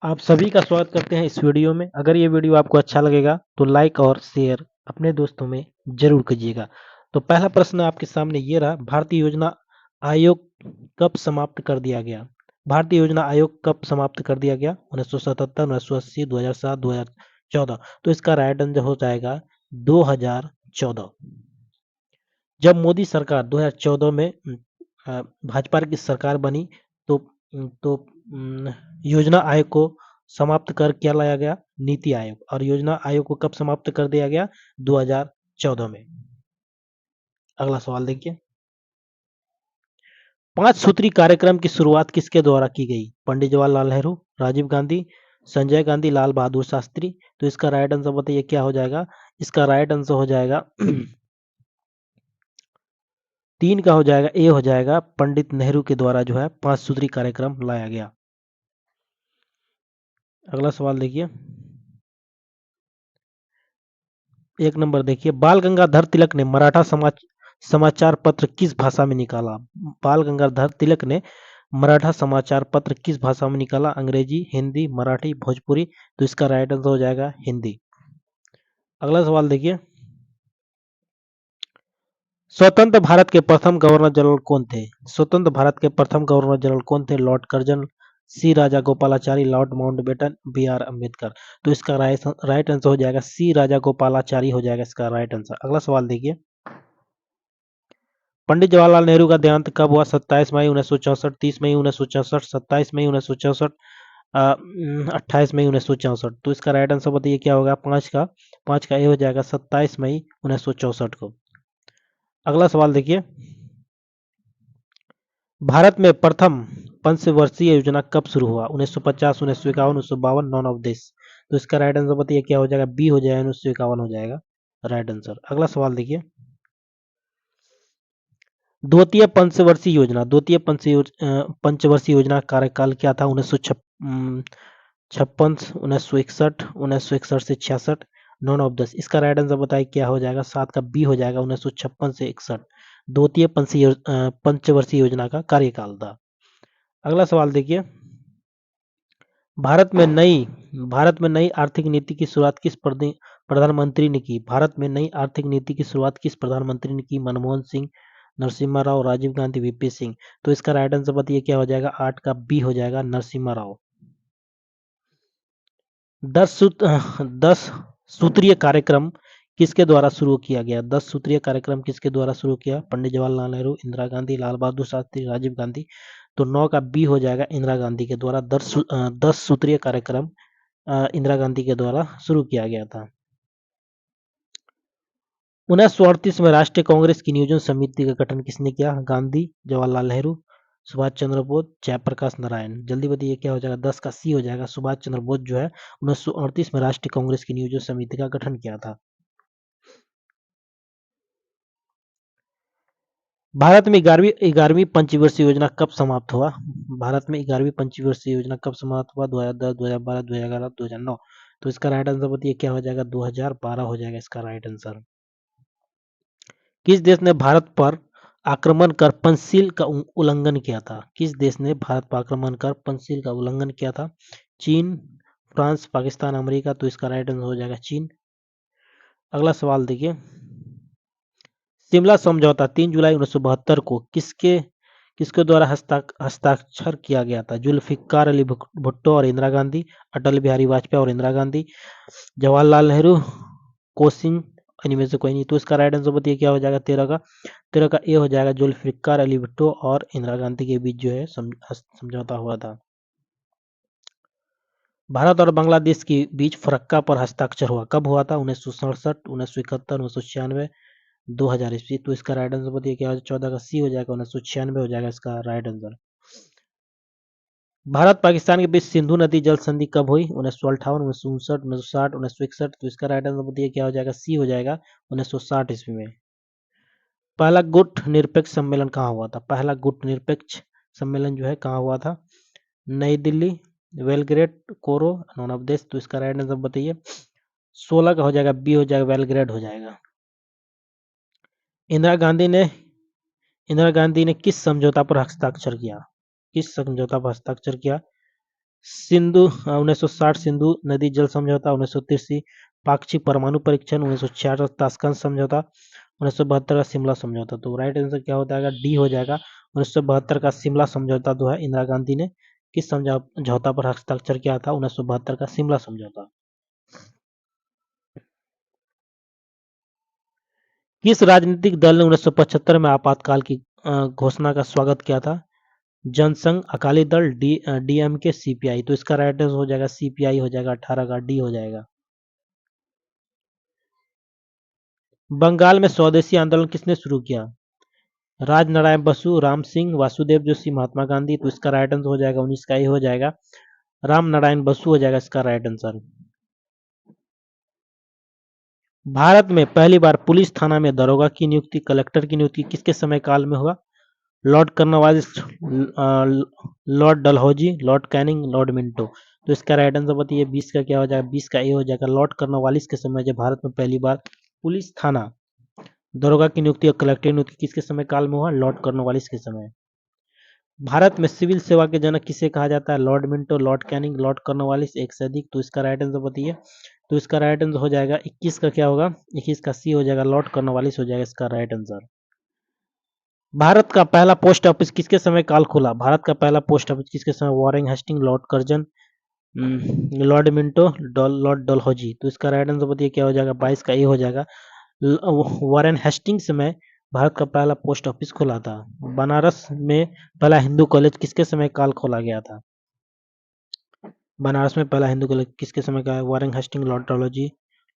आप सभी का स्वागत करते हैं इस वीडियो में। अगर ये वीडियो आपको अच्छा लगेगा तो लाइक और शेयर अपने दोस्तों में जरूर कीजिएगा। तो पहला प्रश्न आपके सामने ये रहा, भारतीय योजना आयोग कब समाप्त कर दिया गया? भारतीय योजना आयोग कब समाप्त कर दिया गया? 1977, 1980, 2007, 2014। तो इसका राइट आंसर हो जाएगा 2014। जब मोदी सरकार 2014 में भाजपा की सरकार बनी तो योजना आयोग को समाप्त कर क्या लाया गया? नीति आयोग। और योजना आयोग को कब समाप्त कर दिया गया? 2014 में। अगला सवाल देखिए, 5 सूत्री कार्यक्रम की शुरुआत किसके द्वारा की गई? पंडित जवाहरलाल नेहरू, राजीव गांधी, संजय गांधी, लाल बहादुर शास्त्री। तो इसका राइट आंसर बताइए क्या हो जाएगा? इसका राइट आंसर हो जाएगा 3 का हो जाएगा, ए हो जाएगा, पंडित नेहरू के द्वारा जो है 5 सूत्री कार्यक्रम लाया गया। अगला सवाल देखिए, 1 नंबर देखिए, बाल गंगाधर तिलक ने मराठा समाचार पत्र किस भाषा में निकाला? बाल गंगाधर तिलक ने मराठा समाचार पत्र किस भाषा में निकाला? अंग्रेजी, हिंदी, मराठी, भोजपुरी। तो इसका राइट आंसर हो जाएगा हिंदी। अगला सवाल देखिए, स्वतंत्र भारत के प्रथम गवर्नर जनरल कौन थे? स्वतंत्र भारत के प्रथम गवर्नर जनरल कौन थे? Lord Curzon, C Rajagopalachari, Lord Mountbatten, B R Ambedkar. तो इसका राइट आंसर हो जाएगा सी राजा गोपालाचारी हो जाएगा इसका राइट आंसर। अगला सवाल देखिए, पंडित जवाहरलाल नेहरू का देहांत कब हुआ? 27 मई 1964, 30 मई 1964, 27 मई 1964, 28 मई 1964। तो इसका राइट आंसर बताइए क्या होगा? 5 का ए हो जाएगा 27 मई 1964 को। अगला सवाल देखिए, भारत में प्रथम पंचवर्षीय योजना कब शुरू हुआ? 1950, 1951, 1952, नॉन ऑफ दिस। तो इसका राइट आंसर बताइए क्या हो जाएगा? बी हो जाएगा, 1951 हो जाएगा राइट आंसर। अगला सवाल देखिए, द्वितीय पंचवर्षीय योजना का कार्यकाल क्या था? 1956, 1961, 1961 से 66, नॉन ऑफ दस। इसका राइट आंसर बताइए क्या हो जाएगा? 7 का बी हो जाएगा, 1956 से 61 द्वितीय पंचवर्षीय योजना का कार्यकाल था। अगला सवाल देखिए, भारत में नई आर्थिक नीति की शुरुआत किस प्रधानमंत्री ने की? भारत में नई आर्थिक नीति की शुरुआत किस प्रधानमंत्री ने की? मनमोहन सिंह, नरसिम्हा राव, राजीव गांधी, वीपी सिंह। तो इसका राइट आंसर बताइए क्या हो जाएगा? 8 का बी हो जाएगा, नरसिम्हा राव। 10 सूत्रीय कार्यक्रम किसके द्वारा शुरू किया गया? 10 सूत्रीय कार्यक्रम किसके द्वारा शुरू किया? पंडित जवाहरलाल नेहरू, इंदिरा गांधी, लाल बहादुर शास्त्री, राजीव गांधी। तो 9 का बी हो जाएगा, इंदिरा गांधी के द्वारा 10 सूत्रीय कार्यक्रम इंदिरा गांधी के द्वारा शुरू किया गया था। 1938 में राष्ट्रीय कांग्रेस की नियोजन समिति का गठन किसने किया? गांधी, जवाहरलाल नेहरू, सुभाष चंद्र बोस, जयप्रकाश नारायण। जल्दी बताइए क्या हो जाएगा? 10 का सी हो जाएगा, सुभाष चंद्र बोस जो है 1938 में राष्ट्रीय कांग्रेस की नियोजन समिति का गठन किया था। भारत में 11वीं पंचवर्षीय योजना कब समाप्त हुआ? भारत में 11वीं पंचवर्षीय योजना कब समाप्त हुआ? 2010, 2012, 2011, 2009। तो इसका राइट आंसर बताइए क्या हो जाएगा? 2012 हो जाएगा इसका राइट आंसर। किस देश ने भारत पर आक्रमण कर पंचशील का उल्लंघन किया था? किस देश ने भारत पर आक्रमण कर पंचशील का उल्लंघन किया था? चीन, फ्रांस, पाकिस्तान, अमेरिका। तो इसका राइट आंसर हो जाएगा चीन। अगला सवाल देखिए, शिमला समझौता 3 जुलाई 1972 को किसके किसके द्वारा हस्ताक्षर किया गया था? जुल्फिकार अली भुट्टो और इंदिरा गांधी, अटल बिहारी वाजपेयी और इंदिरा गांधी, जवाहरलाल नेहरू, कोसिंग, इनमें से कोई नहीं। तो इसका राइट आंसर बताइए क्या हो जाएगा? 13 का ए हो जाएगा, जुल्फिकार अली भुट्टो और इंदिरा गांधी के बीच जो है समझौता हुआ था। भारत और बांग्लादेश के बीच फरक्का पर हस्ताक्षर हुआ कब हुआ था? 1967, 1971, 1996, 2000 ईस्वी। तो इसका राइट आंसर बताइए क्या हो जाएगा? 14 का सी हो जाएगा, 1996 हो जाएगा इसका राइट आंसर। भारत पाकिस्तान के बीच सिंधु नदी जल संधि कब हुई? 1958, 1959, 1960, 1961। तो इसका राइट आंसर बताइए क्या हो जाएगा? सी हो जाएगा, 1960 ईस्वी में। पहला गुट निरपेक्ष सम्मेलन कहाँ हुआ था? पहला गुट निरपेक्ष सम्मेलन जो है कहाँ हुआ था? नई दिल्ली, बेलग्रेड, कोरो, नॉन ऑफ दिस। तो इसका राइट आंसर बताइए। 16 का हो जाएगा, बी हो जाएगा, बेलग्रेड हो जाएगा। इंदिरा गांधी ने किस समझौता पर हस्ताक्षर किया? किस समझौता पर हस्ताक्षर किया? सिंधु 1960 सिंधु नदी जल समझौता, 1983 पाक्षिक परमाणु परीक्षण, 1966 ताशकंद समझौता, 1972 का शिमला समझौता। तो राइट आंसर क्या हो जाएगा, डी हो जाएगा। 1972 का शिमला समझौता जो है इंदिरा गांधी ने किस समझौता पर हस्ताक्षर किया था, 1972 का शिमला समझौता। किस राजनीतिक दल ने 1975 में आपातकाल की घोषणा का स्वागत किया था? Jansangh, Akali Dal, DMK, CPI. तो इसका राइट आंसर हो जाएगा सीपीआई हो जाएगा, 18 का डी हो जाएगा। बंगाल में स्वदेशी आंदोलन किसने शुरू किया? राजनारायण बसु, राम सिंह, वासुदेव जोशी, महात्मा गांधी। तो इसका राइट आंसर हो जाएगा 19 का ए हो जाएगा, राम नारायण बसु हो जाएगा इसका राइट आंसर। भारत में पहली बार पुलिस थाना में दरोगा की नियुक्ति, कलेक्टर की नियुक्ति किसके समय काल में हुआ? Lord Cornwallis, Lord Dalhousie, Lord Canning, Lord Minto. तो इसका राइट आंसर बताइए 20 का क्या हो जाएगा, 20 का ए हो जाएगा। लॉर्ड कर्नवालिस के समय जब भारत में पहली बार पुलिस थाना दरोगा की नियुक्ति और कलेक्टर की नियुक्ति किसके समय काल में हुआ? लॉर्ड कर्नवालिस के समय। भारत में सिविल सेवा के जनक किसे कहा जाता है? Lord Minto, Lord Canning, Lord Cornwallis, एक से अधिक। तो इसका राइट आंसर बताइए। तो इसका राइट आंसर हो जाएगा 21 का क्या होगा, 21 का सी हो जाएगा, लॉर्ड कर्नवालिस हो जाएगा इसका राइट आंसर। भारत का पहला पोस्ट ऑफिस किसके समय काल खुला? भारत का पहला पोस्ट ऑफिस किसके समय? Warren Hasting, Lord Curzon, Lord Minto, Lord Dalhousie. तो इसका राइट आंसर बताइए क्या हो जाएगा, 22 का ए हो जाएगा। वॉरेन हेस्टिंग्स में भारत का पहला पोस्ट ऑफिस खुला था। बनारस में पहला हिंदू कॉलेज किसके समय काल खोला गया था? बनारस में पहला हिंदू कॉलेज किसके समय का है? Warren Hasting, Lord Dalhousie,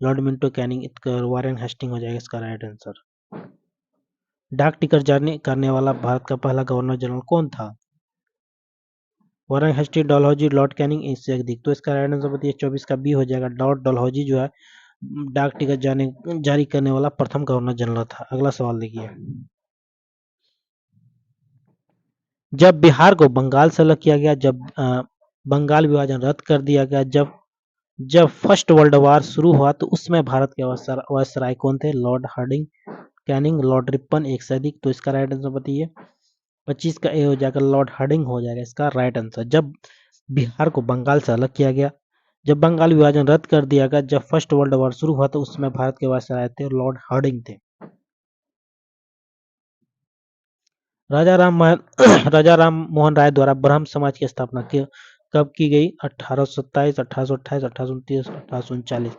Lord Minto, Canning, Warren Hasting हो जाएगा इसका राइट आंसर। डाक टिकट जारी करने वाला भारत का पहला गवर्नर जनरल कौन था? Warren Hasting, Dalhousie, Lord Canning, इससे अधिक। तो इसका राइट आंसर बताइए 24 का बी हो जाएगा, लॉर्ड डलहौजी जो है डाक टिकट जारी करने वाला प्रथम गवर्नर जनरल था। अगला सवाल देखिए। जब बिहार को बंगाल से अलग किया गया, जब बंगाल विभाजन रद्द कर दिया गया, जब जब फर्स्ट वर्ल्ड वार शुरू हुआ तो उसमें भारत के वायसराय कौन थे? Lord Hardinge, Canning, Lord Ripon, एक से अधिक। तो इसका राइट आंसर बताइए। 25 का ए हो जाएगा, लॉर्ड हार्डिंग हो जाएगा इसका राइट आंसर। जब बिहार को बंगाल से अलग किया गया, जब बंगाल विभाजन रद्द कर दिया गया, जब फर्स्ट वर्ल्ड वॉर शुरू हुआ तो उसमें भारत के वायसराय थे लॉर्ड हार्डिंग थे। राजा राम मोहन राजा राम मोहन राय द्वारा ब्रह्म समाज की स्थापना कब की गई? 1827, 1828, 1829, 1839।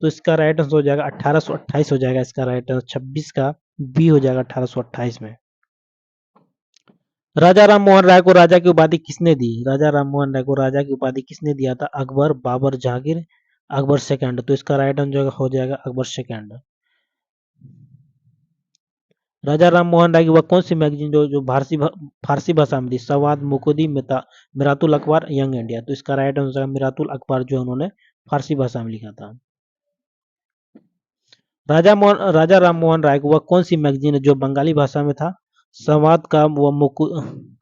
तो इसका राइट आंसर हो जाएगा 1828 हो जाएगा इसका राइट आंसर। 26 का बी हो जाएगा 1828 में। राजा राम मोहन राय को राजा की उपाधि किसने दी? राजा राम मोहन राय को राजा की उपाधि किसने दिया था? अकबर, बाबर, जहांगीर, अकबर सेकंड। तो इसका राइट आंसर हो जाएगा अकबर सेकंड। राजा राम मोहन राय की वह कौन सी मैगजीन जो फारसी भाषा में थी? संवाद, मुकुदी, मिरातुल अखबार, यंग इंडिया। तो इसका राइट आंसर मिरातुल अखबार जो उन्होंने फारसी भाषा में लिखा था। राजा राम मोहन राय को वह कौन सी मैगजीन है जो बंगाली भाषा में था? संवाद का व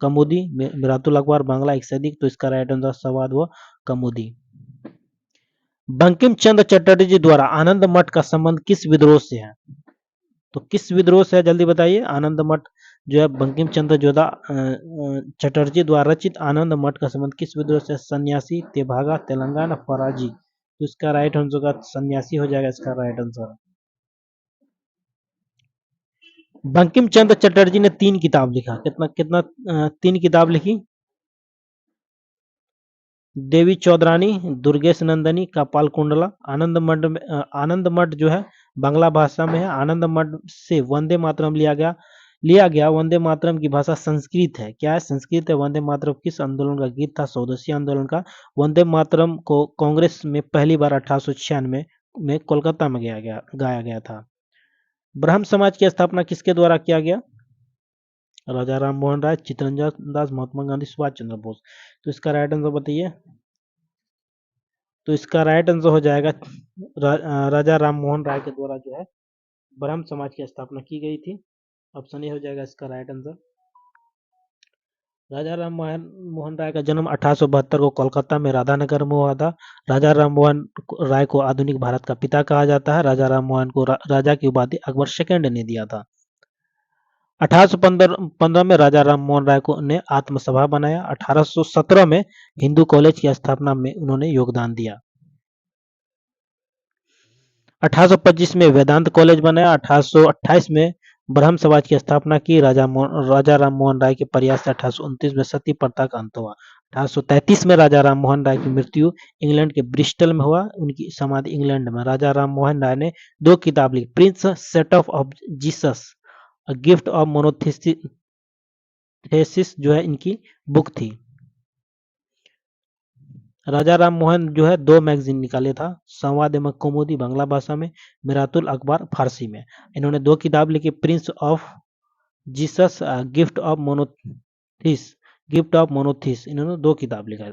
कमुदी, मिरातुल अखबार, बांग्ला, एक से अधिक। तो इसका राइट आंसर संवाद व कमुदी। बंकिम चंद्र चटर्जी द्वारा आनंद मठ का संबंध किस विद्रोह से है? तो किस विद्रोह से है जल्दी बताइए। आनंद मठ जो है बंकिम चंद्र चटर्जी द्वारा रचित आनंद मठ का संबंध किस विद्रोह से? सन्यासी, तेभागा, तेलंगाना, फराजी। तो इसका राइट आंसर का सन्यासी हो जाएगा इसका राइट आंसर। बंकिम चंद्र चटर्जी ने 3 किताब लिखा, कितना कितना 3 किताब लिखी? देवी चौधरानी, दुर्गेश नंदनी, कपाल कुंडला। आनंद मठ जो है बांग्ला भाषा में है। आनंद मठ से वंदे मातरम लिया गया। वंदे मातरम की भाषा संस्कृत है। क्या है? संस्कृत है। वंदे मातरम किस आंदोलन का गीत था? स्वदेशी आंदोलन का। वंदे मातरम को कांग्रेस में पहली बार 1896 में कोलकाता में गाया गया था। ब्रह्म समाज की स्थापना किसके द्वारा किया गया? राजा राम मोहन राय, चित्तरंजन दास, महात्मा गांधी, सुभाष चंद्र बोस। तो इसका राइट आंसर बताइए। तो इसका राइट आंसर हो जाएगा राजा राम मोहन राय के द्वारा जो है ब्रह्म समाज की स्थापना की गई थी। ऑप्शन ए हो जाएगा इसका राइट आंसर। राजा राम मोहन राय का जन्म 1872 को कोलकाता में राधानगर में हुआ था। राजा राम मोहन राय को आधुनिक भारत का पिता कहा जाता है। राजा राम मोहन को राजा की उपाधि अकबर सेकंड ने दिया था। 1815 में राजा राम मोहन राय को ने आत्मसभा बनाया। 1817 में हिंदू कॉलेज की स्थापना में उन्होंने योगदान दिया। 1825 में वेदांत कॉलेज बनाया। 1828 में ब्रह्म समाज की स्थापना की। राजा राम मोहन राय के प्रयास से 1829 में सती प्रथा का अंत हुआ। 1833 में राजा राम मोहन राय की मृत्यु इंग्लैंड के ब्रिस्टल में हुआ। उनकी समाधि इंग्लैंड में। राजा राम मोहन राय ने 2 किताब लिखी। Prince set of Jesus, a gift of monotheism जो है इनकी बुक थी। राजा राम मोहन जो है 2 मैगजीन निकाले था, संवाद एवं कौमुदी बांग्ला भाषा में, मिरातुल अखबार फारसी में। इन्होंने 2 किताब लिखी, prince of Jesus, gift of monotheism, इन्होंने 2 किताब लिखा।